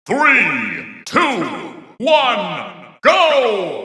3, 2, 1, go!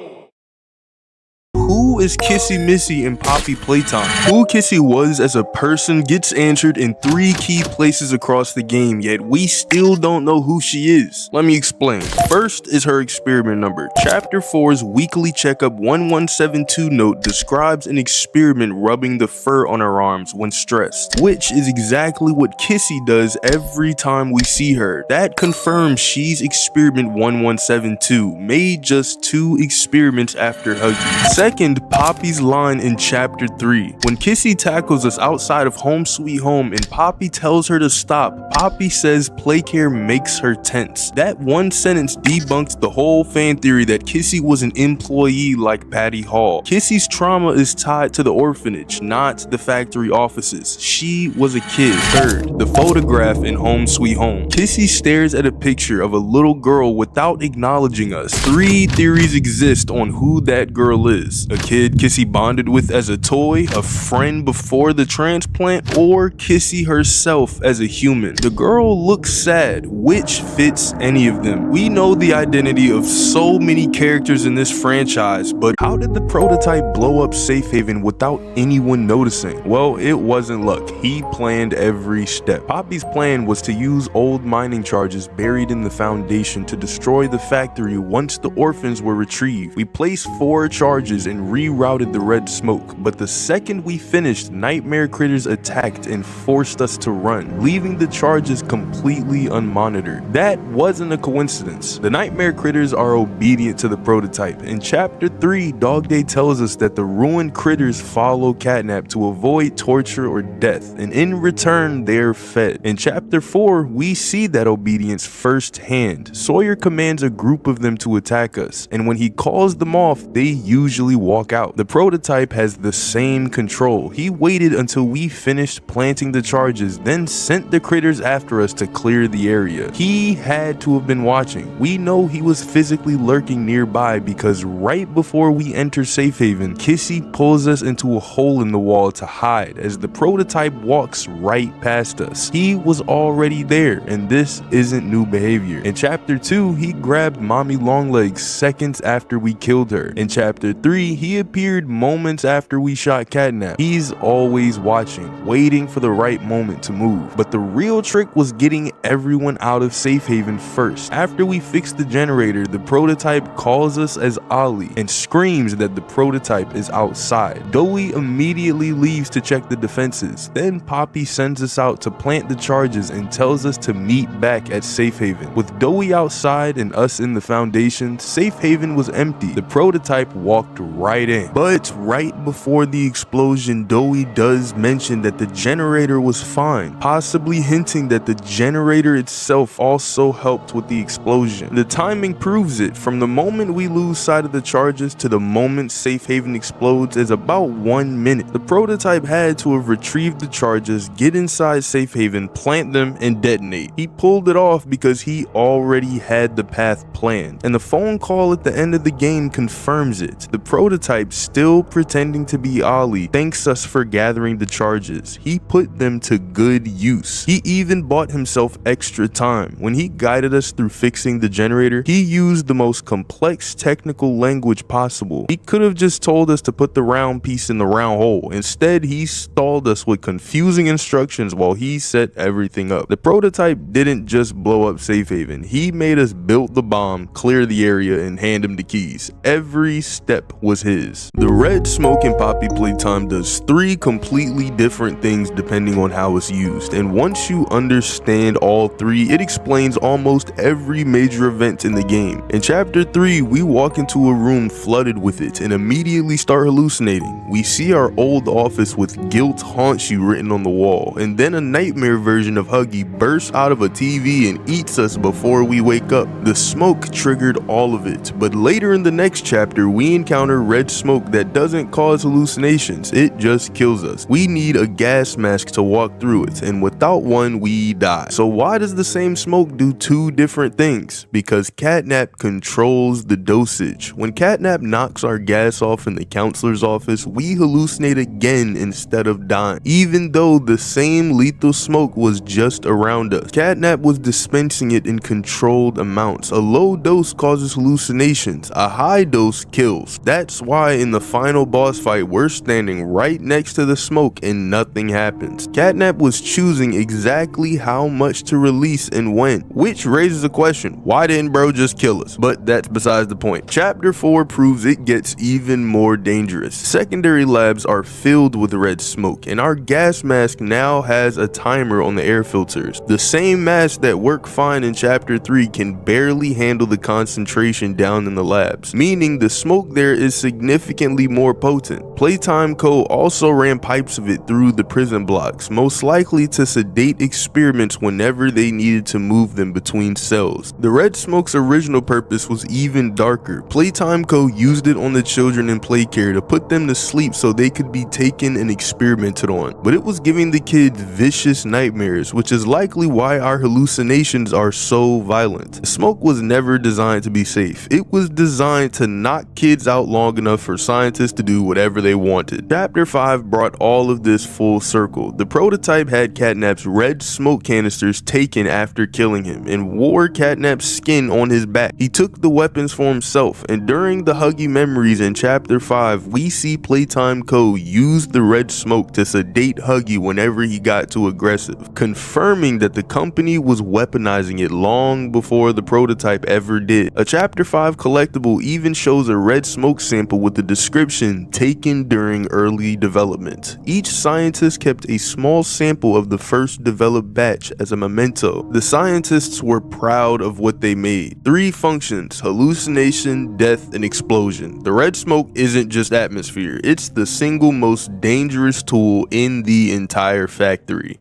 Who is Kissy Missy in Poppy Playtime? Who Kissy was as a person gets answered in 3 key places across the game, yet we still don't know who she is. Let me explain. First is her experiment number. Chapter 4's weekly checkup 1172 note describes an experiment rubbing the fur on her arms when stressed, which is exactly what Kissy does every time we see her. That confirms she's experiment 1172, made just 2 experiments after Huggy. Second, Poppy's line in chapter 3. When Kissy tackles us outside of Home Sweet Home and Poppy tells her to stop, Poppy says play care makes her tense. That one sentence debunks the whole fan theory that Kissy was an employee like Patty Hall. Kissy's trauma is tied to the orphanage, not the factory offices. She was a kid. Third, the photograph in Home Sweet Home. Kissy stares at a picture of a little girl without acknowledging us. 3 theories exist on who that girl is. A kid Kissy bonded with as a toy, a friend before the transplant, or Kissy herself as a human. The girl looks sad. Which fits any of them? We know the identity of so many characters in this franchise, but how did the prototype blow up Safe Haven without anyone noticing? Well, it wasn't luck. He planned every step. Poppy's plan was to use old mining charges buried in the foundation to destroy the factory once the orphans were retrieved. We placed 4 charges and rerouted the red smoke, but the second we finished, nightmare critters attacked and forced us to run, leaving the charges completely unmonitored. That wasn't a coincidence. The nightmare critters are obedient to the prototype. In chapter 3, Dog Day tells us that the ruined critters follow Catnap to avoid torture or death, and in return they're fed. In chapter 4, we see that obedience firsthand. Sawyer commands a group of them to attack us, and when he calls them off, they usually walk out. The prototype has the same control. He waited until we finished planting the charges, then sent the critters after us to clear the area. He had to have been watching. We know he was physically lurking nearby because right before we enter Safe Haven, Kissy pulls us into a hole in the wall to hide as the prototype walks right past us. He was already there, and this isn't new behavior. In chapter 2, he grabbed Mommy Longlegs seconds after we killed her. In chapter 3, he appeared moments after we shot Catnap. He's always watching, waiting for the right moment to move. But the real trick was getting everyone out of Safe Haven first. After we fix the generator, the prototype calls us as Ollie and screams that the prototype is outside. Dowie immediately leaves to check the defenses. Then Poppy sends us out to plant the charges and tells us to meet back at Safe Haven. With Dowie outside and us in the foundation, Safe Haven was empty. The prototype walked right in. But right before the explosion, Dowie does mention that the generator was fine, possibly hinting that the generator itself also helped with the explosion. The timing proves it. From the moment we lose sight of the charges to the moment Safe Haven explodes is about 1 minute. The prototype had to have retrieved the charges, get inside Safe Haven, plant them, and detonate. He pulled it off because he already had the path planned, and the phone call at the end of the game confirms it. The prototype, still pretending to be Ollie, thanks us for gathering the charges. He put them to good use. He even bought himself extra time. When he guided us through fixing the generator, he used the most complex technical language possible. He could have just told us to put the round piece in the round hole. Instead, he stalled us with confusing instructions while he set everything up. The prototype didn't just blow up Safe Haven. He made us build the bomb, clear the area, and hand him the keys. Every step was his. The red smoke in Poppy Playtime does 3 completely different things depending on how it's used, and once you understand all 3, it explains almost every major event in the game. In chapter 3, we walk into a room flooded with it and immediately start hallucinating. We see our old office with "Guilt Haunts You" written on the wall, and then a nightmare version of Huggy bursts out of a TV and eats us before we wake up. The smoke triggered all of it, but later in the next chapter we encounter red smoke that doesn't cause hallucinations, it just kills us. We need a gas mask to walk through it, and without one, we die. So why does the same smoke do two different things? Because catnap controls the dosage. When catnap knocks our gas off in the counselor's office, we hallucinate again instead of dying, even though the same lethal smoke was just around us. Catnap was dispensing it in controlled amounts. A low dose causes hallucinations, a high dose kills. That's why in the final boss fight, we're standing right next to the smoke and nothing happens. Catnap was choosing exactly how much to release and when, which raises a question: why didn't bro just kill us? But that's besides the point. Chapter 4 proves it gets even more dangerous. Secondary labs are filled with red smoke, and our gas mask now has a timer on the air filters. The same mask that worked fine in chapter 3 can barely handle the concentration down in the labs, meaning the smoke there is significantly more potent. Playtime Co. also ran pipes of it through the prison blocks, most likely to sedate experiments whenever they needed to move them between cells. The red smoke's original purpose was even darker. Playtime Co. used it on the children in Playcare to put them to sleep so they could be taken and experimented on, but it was giving the kids vicious nightmares, which is likely why our hallucinations are so violent. Smoke was never designed to be safe. It was designed to knock kids out long enough for scientists to do whatever they wanted. Chapter 5 brought all of this full circle. The prototype had Catnap's red smoke canisters taken after killing him and wore Catnap's skin on his back. He took the weapons for himself, and during the Huggy memories in chapter 5, we see Playtime Co. use the red smoke to sedate Huggy whenever he got too aggressive, confirming that the company was weaponizing it long before the prototype ever did. A chapter 5 collectible even shows a red smoke sample with the description "taken during early development." Each scientist kept a small sample of the first developed batch as a memento. The scientists were proud of what they made. 3 functions: hallucination, death, and explosion. The red smoke isn't just atmosphere, it's the single most dangerous tool in the entire factory.